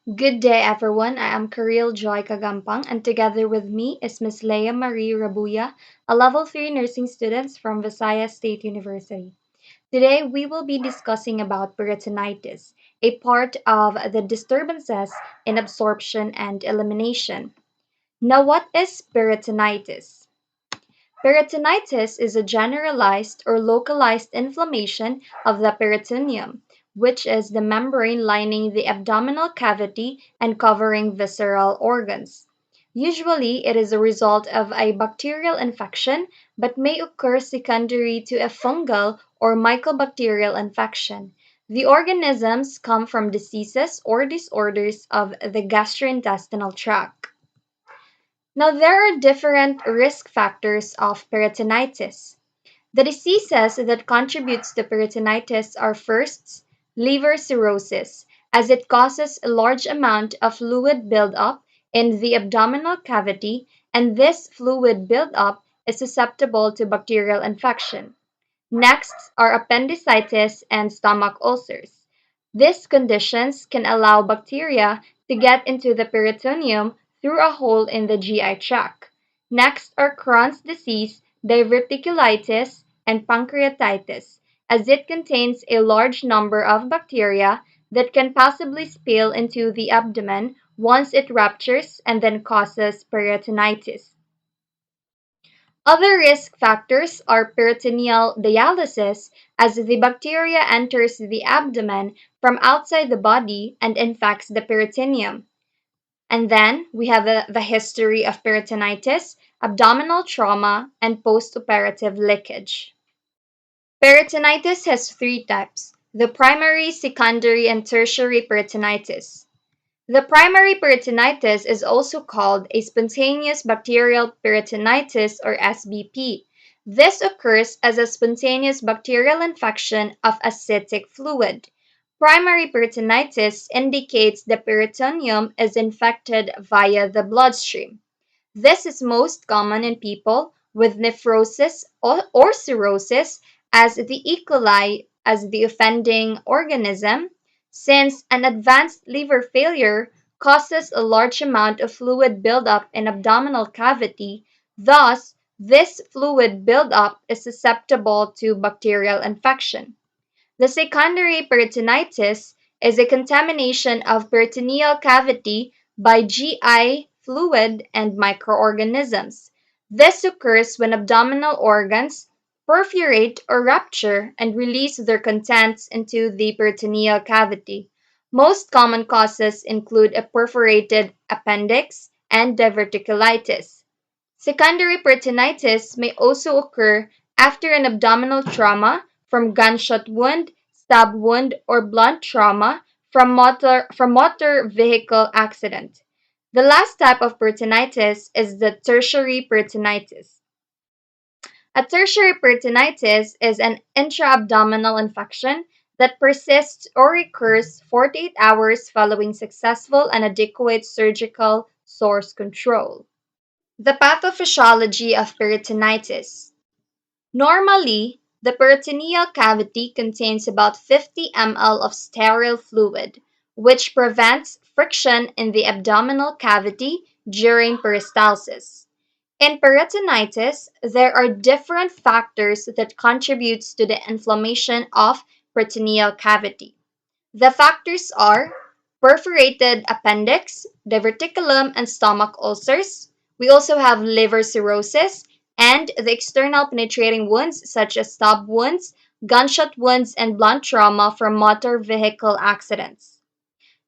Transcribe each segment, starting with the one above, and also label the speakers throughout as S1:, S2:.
S1: Good day, everyone. I am Karil Joy Cagampang, and together with me is Miss Leia Marie Rabuya, a Level 3 nursing student from Visayas State University. Today, we will be discussing about peritonitis, a part of the disturbances in absorption and elimination. Now, what is peritonitis? Peritonitis is a generalized or localized inflammation of the peritoneum, which is the membrane lining the abdominal cavity and covering visceral organs. Usually, it is a result of a bacterial infection, but may occur secondary to a fungal or mycobacterial infection. The organisms come from diseases or disorders of the gastrointestinal tract. Now, there are different risk factors of peritonitis. The diseases that contributes to peritonitis are first, liver cirrhosis, as it causes a large amount of fluid buildup in the abdominal cavity, and this fluid buildup is susceptible to bacterial infection. Next are appendicitis and stomach ulcers. These conditions can allow bacteria to get into the peritoneum through a hole in the GI tract. Next are Crohn's disease, diverticulitis, and pancreatitis, as it contains a large number of bacteria that can possibly spill into the abdomen once it ruptures and then causes peritonitis. Other risk factors are peritoneal dialysis, as the bacteria enters the abdomen from outside the body and infects the peritoneum. And then we have the history of peritonitis, abdominal trauma, and postoperative leakage. Peritonitis has three types: the primary, secondary, and tertiary peritonitis. The primary peritonitis is also called a spontaneous bacterial peritonitis or SBP. This occurs as a spontaneous bacterial infection of ascitic fluid. Primary peritonitis indicates the peritoneum is infected via the bloodstream. This is most common in people with nephrosis or cirrhosis, as the E. coli as the offending organism, since an advanced liver failure causes a large amount of fluid buildup in abdominal cavity. Thus, this fluid buildup is susceptible to bacterial infection. The secondary peritonitis is a contamination of peritoneal cavity by GI fluid and microorganisms. This occurs when abdominal organs perforate or rupture and release their contents into the peritoneal cavity. Most common causes include a perforated appendix and diverticulitis. Secondary peritonitis may also occur after an abdominal trauma from gunshot wound, stab wound, or blunt trauma from motor vehicle accident. The last type of peritonitis is the tertiary peritonitis. A tertiary peritonitis is an intra-abdominal infection that persists or recurs 48 hours following successful and adequate surgical source control. The pathophysiology of peritonitis. Normally, the peritoneal cavity contains about 50 ml of sterile fluid, which prevents friction in the abdominal cavity during peristalsis. In peritonitis, there are different factors that contribute to the inflammation of peritoneal cavity. The factors are perforated appendix, diverticulum, and stomach ulcers. We also have liver cirrhosis and the external penetrating wounds such as stab wounds, gunshot wounds, and blunt trauma from motor vehicle accidents.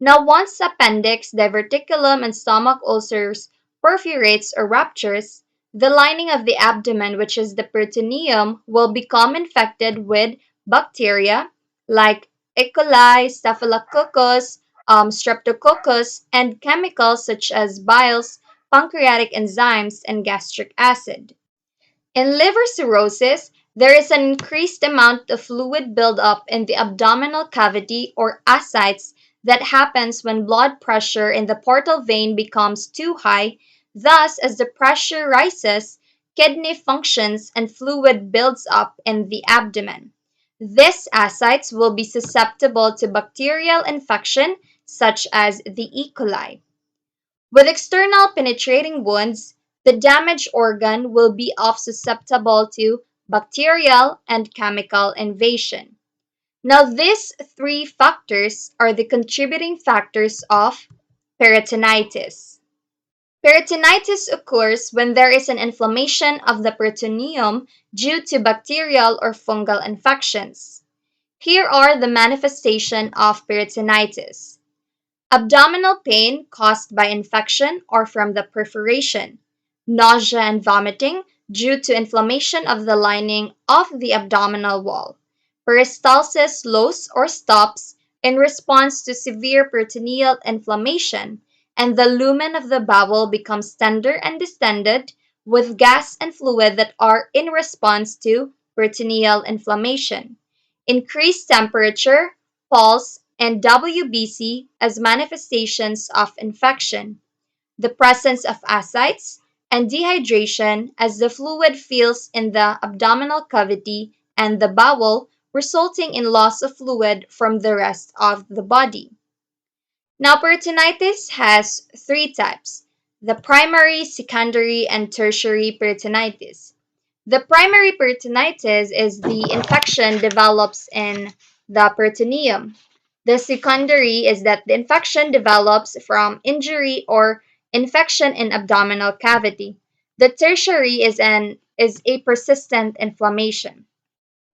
S1: Now, once appendix, diverticulum, and stomach ulcers perforates or ruptures, the lining of the abdomen, which is the peritoneum, will become infected with bacteria like E. coli, Staphylococcus, Streptococcus, and chemicals such as biles, pancreatic enzymes, and gastric acid. In liver cirrhosis, there is an increased amount of fluid buildup in the abdominal cavity or ascites that happens when blood pressure in the portal vein becomes too high. Thus, as the pressure rises, kidney functions and fluid builds up in the abdomen. These ascites will be susceptible to bacterial infection such as the E. coli. With external penetrating wounds, the damaged organ will be of susceptible to bacterial and chemical invasion. Now, these three factors are the contributing factors of peritonitis. Peritonitis occurs when there is an inflammation of the peritoneum due to bacterial or fungal infections. Here are the manifestations of peritonitis. Abdominal pain caused by infection or from the perforation. Nausea and vomiting due to inflammation of the lining of the abdominal wall. Peristalsis slows or stops in response to severe peritoneal inflammation, and the lumen of the bowel becomes tender and distended with gas and fluid that are in response to peritoneal inflammation. Increased temperature, pulse, and WBC as manifestations of infection, the presence of ascites, and dehydration as the fluid fills in the abdominal cavity and the bowel, resulting in loss of fluid from the rest of the body. Now, peritonitis has three types: the primary, secondary, and tertiary peritonitis. The primary peritonitis is the infection develops in the peritoneum. The secondary is that the infection develops from injury or infection in abdominal cavity. The tertiary is a persistent inflammation.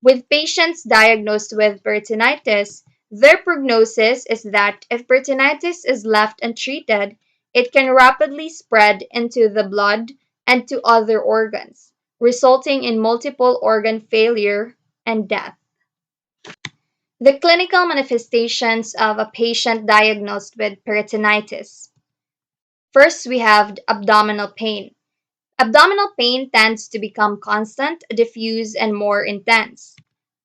S1: With patients diagnosed with peritonitis, their prognosis is that if peritonitis is left untreated, it can rapidly spread into the blood and to other organs, resulting in multiple organ failure and death. The clinical manifestations of a patient diagnosed with peritonitis. First, we have abdominal pain. Abdominal pain tends to become constant, diffuse, and more intense.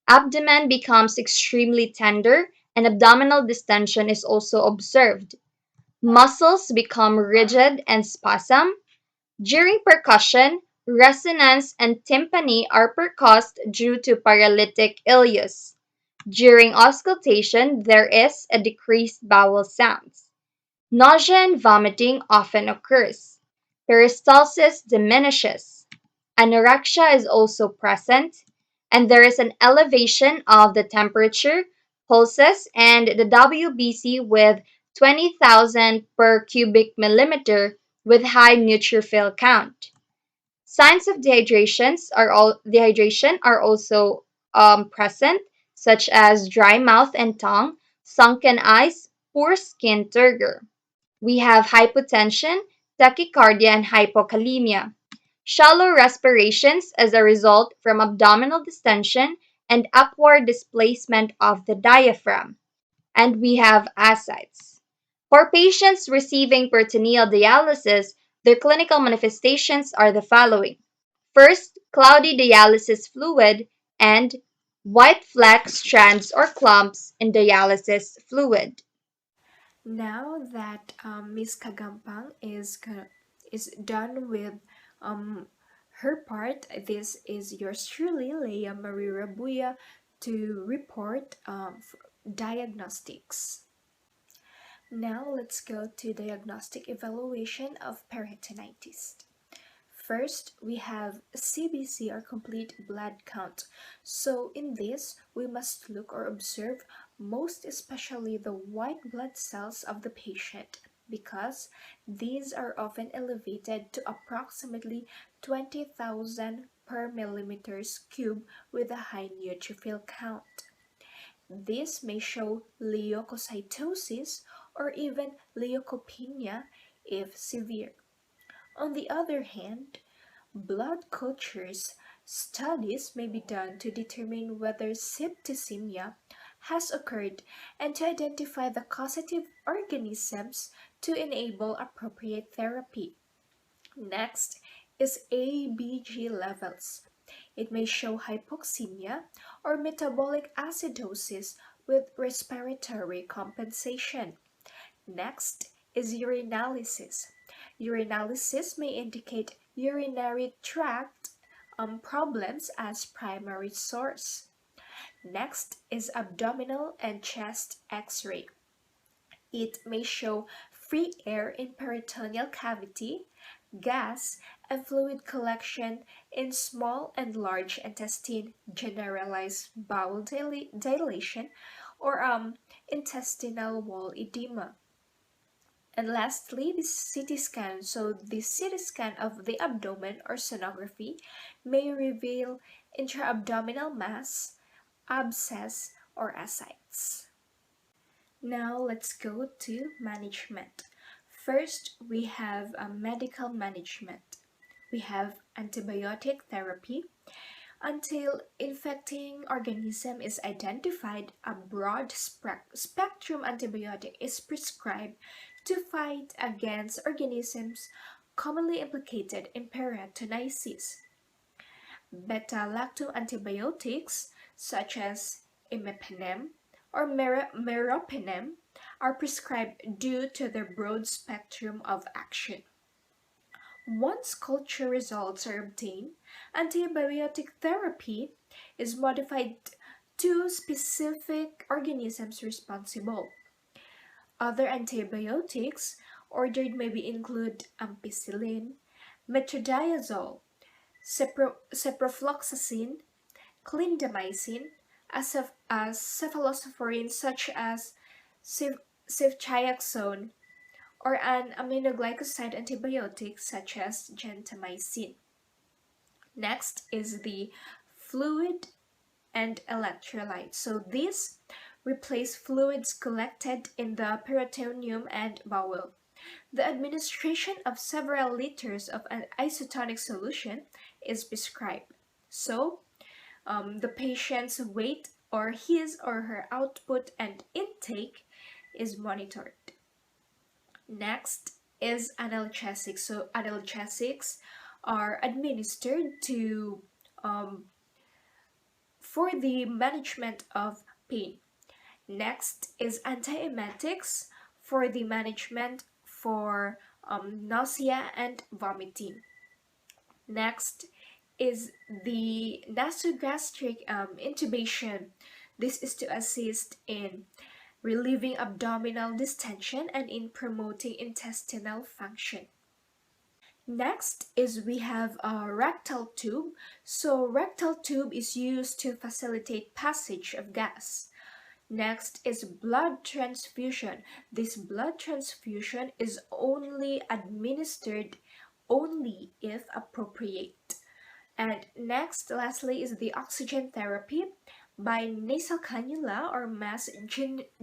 S1: Abdomen becomes extremely tender, and abdominal distension is also observed. Muscles become rigid and spasm. During percussion, resonance and tympany are percussed due to paralytic ileus. During auscultation, there is a decreased bowel sounds. Nausea and vomiting often occurs. Peristalsis diminishes. Anorexia is also present, and there is an elevation of the temperature, pulses, and the WBC with 20,000 per cubic millimeter with high neutrophil count. Signs of dehydration are also present, such as dry mouth and tongue, sunken eyes, poor skin turgor. We have hypotension, tachycardia, and hypokalemia. Shallow respirations as a result from abdominal distension and upward displacement of the diaphragm. And we have ascites. For patients receiving peritoneal dialysis, their clinical manifestations are the following. First, cloudy dialysis fluid and white fleck strands or clumps in dialysis fluid.
S2: Now that Miss Cagampang is done with um, her part, this is yours truly, Leia Marie Rabuya, to report diagnostics. Now let's go to diagnostic evaluation of peritonitis. First, we have CBC or complete blood count. So in this, we must look or observe most especially the white blood cells of the patient because these are often elevated to approximately 20,000 per millimeters cube with a high neutrophil count. This may show leukocytosis or even leukopenia if severe. On the other hand, blood cultures studies may be done to determine whether septicemia has occurred and to identify the causative organisms to enable appropriate therapy. Next is ABG levels. It may show hypoxemia or metabolic acidosis with respiratory compensation. Next is urinalysis. Urinalysis may indicate urinary tract problems as primary source. Next is abdominal and chest x-ray. It may show free air in peritoneal cavity, gas and fluid collection in small and large intestine, generalized bowel dilation, or intestinal wall edema. And lastly, the CT scan. So the CT scan of the abdomen or sonography may reveal intra-abdominal mass, abscess, or ascites. Now let's go to management. First, we have a medical management. We have antibiotic therapy. Until infecting organism is identified, a broad spectrum antibiotic is prescribed to fight against organisms commonly implicated in peritonitis. Beta-lactam antibiotics such as imipenem or meropenem are prescribed due to their broad spectrum of action. Once culture results are obtained, antibiotic therapy is modified to specific organisms responsible. Other antibiotics ordered may include ampicillin, metronidazole, ciprofloxacin, clindamycin, cephalosporin such as ceftriaxone, or an aminoglycoside antibiotic such as gentamicin. Next is the fluid and electrolyte. So these replace fluids collected in the peritoneum and bowel. The administration of several liters of an isotonic solution is prescribed. So the patient's weight or his or her output and intake is monitored. Next is analgesics. So analgesics are administered to for the management of pain. Next is antiemetics for the management for nausea and vomiting. Next is the nasogastric intubation. This is to assist in relieving abdominal distension and in promoting intestinal function. Next is we have a rectal tube. So rectal tube is used to facilitate passage of gas. Next is blood transfusion. This blood transfusion is only administered only if appropriate. And next, lastly, is the oxygen therapy by nasal cannula or mask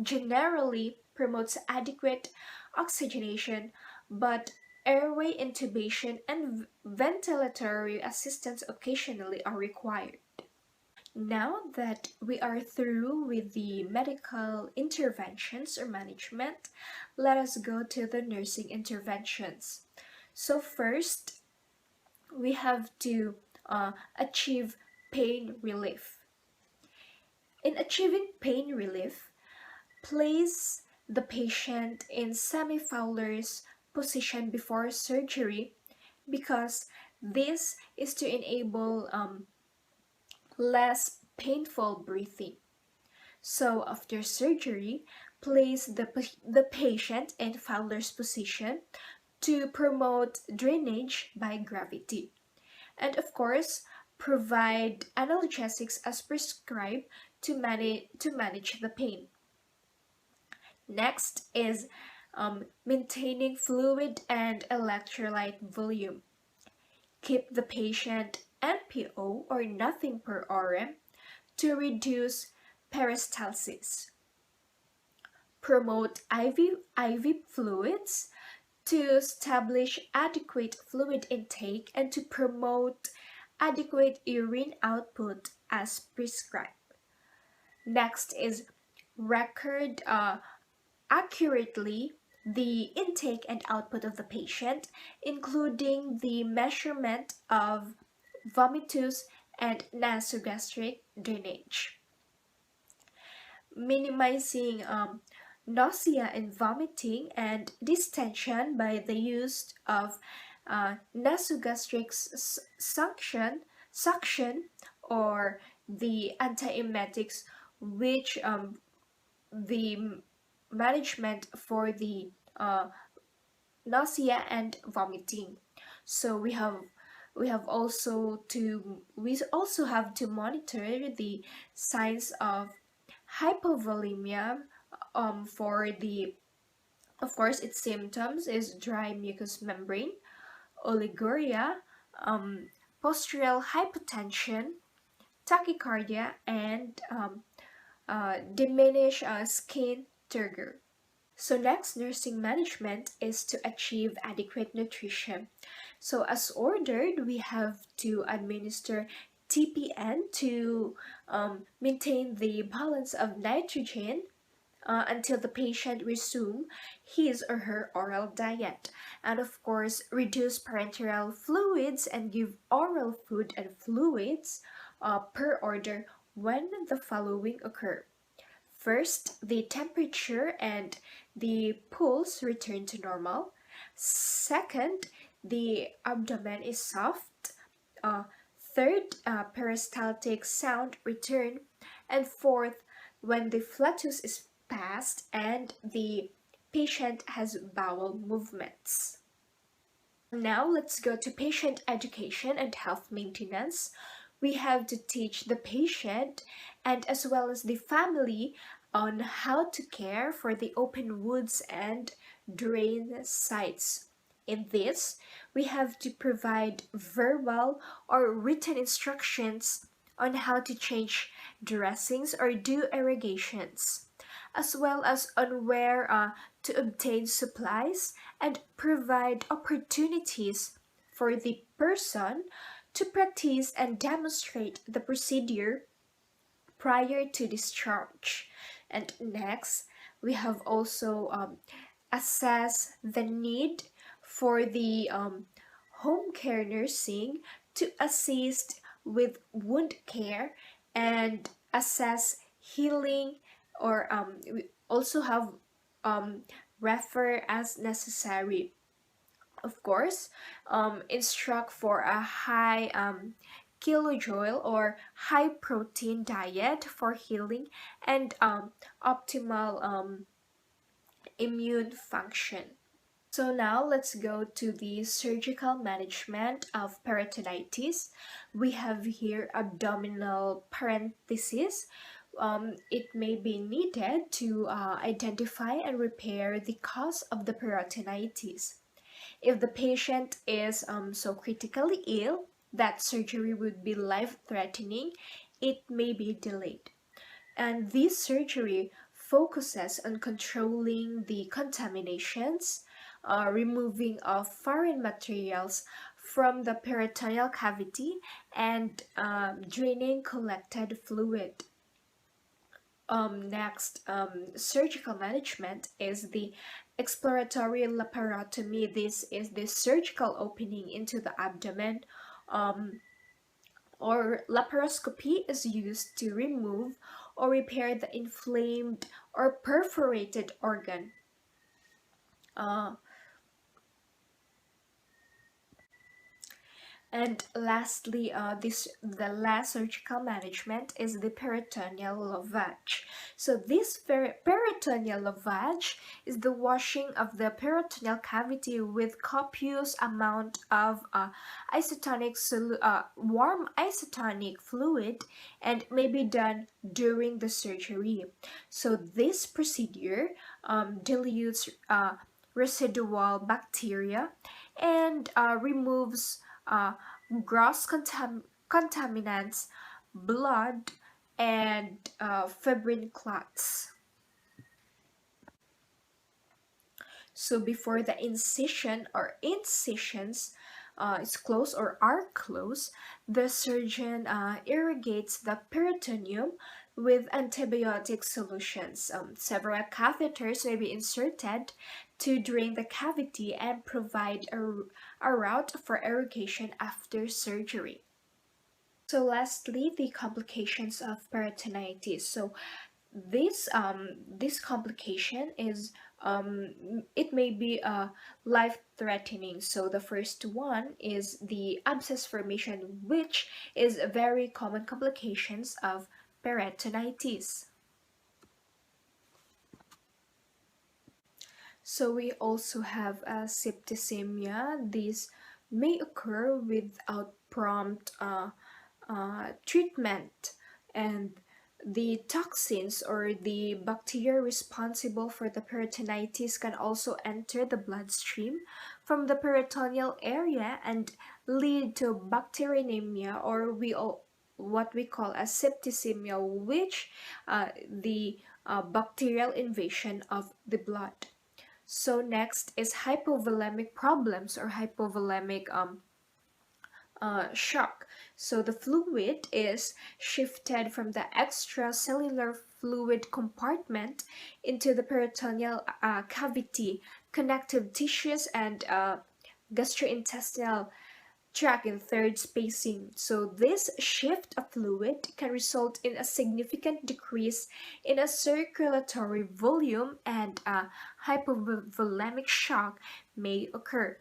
S2: generally promotes adequate oxygenation, but airway intubation and ventilatory assistance occasionally are required. Now that we are through with the medical interventions or management, let us go to the nursing interventions. So first, we have to achieve pain relief. In achieving pain relief, place the patient in semi-Fowler's position before surgery because this is to enable less painful breathing. So after surgery, place the patient in Fowler's position to promote drainage by gravity. And of course, provide analgesics as prescribed to manage the pain. Next is maintaining fluid and electrolyte volume. Keep the patient NPO or nothing per RM to reduce peristalsis. Promote IV fluids to establish adequate fluid intake and to promote adequate urine output as prescribed. Next is record accurately the intake and output of the patient, including the measurement of vomitus and nasogastric drainage. Minimizing nausea and vomiting and distension by the use of nasogastric suction or the antiemetics which the management for the nausea and vomiting. So we also have to monitor the signs of hypovolemia for the, of course, its symptoms is dry mucous membrane, oliguria, um, postural hypotension, tachycardia, and diminished skin turgor. So next, nursing management is to achieve adequate nutrition. So as ordered, we have to administer TPN to maintain the balance of nitrogen until the patient resume his or her oral diet. And of course, reduce parenteral fluids and give oral food and fluids per order when the following occur. First, the temperature and the pulse return to normal. Second, the abdomen is soft. Uh, Third, peristaltic sound return. And fourth, when the flatus is passed and the patient has bowel movements. Now let's go to patient education and health maintenance. We have to teach the patient and as well as the family on how to care for the open wounds and drain sites. In this, we have to provide verbal or written instructions on how to change dressings or do irrigations, as well as on where to obtain supplies and provide opportunities for the person to practice and demonstrate the procedure prior to discharge. And next, we have also assess the need for the home care nursing to assist with wound care and assess healing, or we also have um, refer as necessary. Of course, instruct for a high kilojoule or high protein diet for healing and optimal immune function. So now let's go to the surgical management of peritonitis. We have here abdominal parenthesis. It may be needed to identify and repair the cause of the peritonitis. If the patient is so critically ill that surgery would be life-threatening, it may be delayed. And this surgery focuses on controlling the contaminations, removing of foreign materials from the peritoneal cavity, and draining collected fluid. Next, surgical management is the exploratory laparotomy. This is the surgical opening into the abdomen, um, or laparoscopy is used to remove or repair the inflamed or perforated organ. Uh, And lastly, the last surgical management is the peritoneal lavage. So this peritoneal lavage is the washing of the peritoneal cavity with copious amount of warm isotonic fluid, and may be done during the surgery. So this procedure dilutes residual bacteria and removes uh, gross contaminants, blood, and fibrin clots. So before the incision or incisions is closed or are closed, the surgeon irrigates the peritoneum with antibiotic solutions. Several catheters may be inserted to drain the cavity and provide a route for irrigation after surgery. So lastly, the complications of peritonitis. So this complication is it may be life threatening. So the first one is the abscess formation, which is a very common complications of peritonitis. So we also have septicemia. These may occur without prompt treatment, and the toxins or the bacteria responsible for the peritonitis can also enter the bloodstream from the peritoneal area and lead to bacteremia, or what we call as septicemia, which the bacterial invasion of the blood. So next is hypovolemic problems or hypovolemic shock. So the fluid is shifted from the extracellular fluid compartment into the peritoneal cavity, connective tissues, and gastrointestinal tract in third spacing. So this shift of fluid can result in a significant decrease in a circulatory volume, and a hypovolemic shock may occur.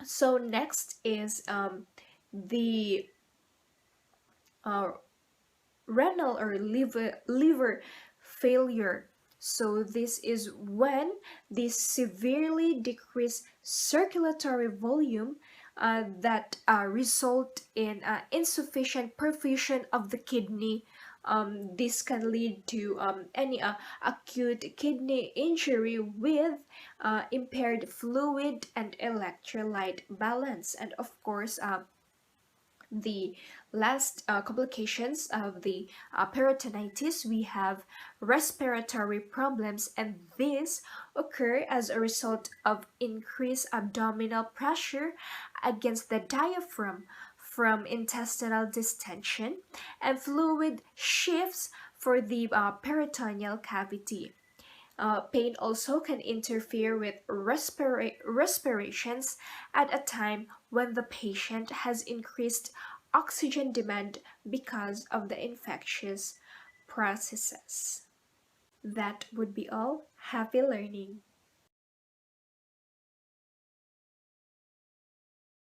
S2: So next is the uh, renal or liver failure. So this is when the severely decreased circulatory volume that result in insufficient perfusion of the kidney. This can lead to any acute kidney injury with impaired fluid and electrolyte balance, and of course the last complications of the peritonitis, we have respiratory problems, and these occur as a result of increased abdominal pressure against the diaphragm from intestinal distension and fluid shifts for the peritoneal cavity. Pain also can interfere with respirations at a time when the patient has increased oxygen demand because of the infectious processes. That would be all. Happy learning!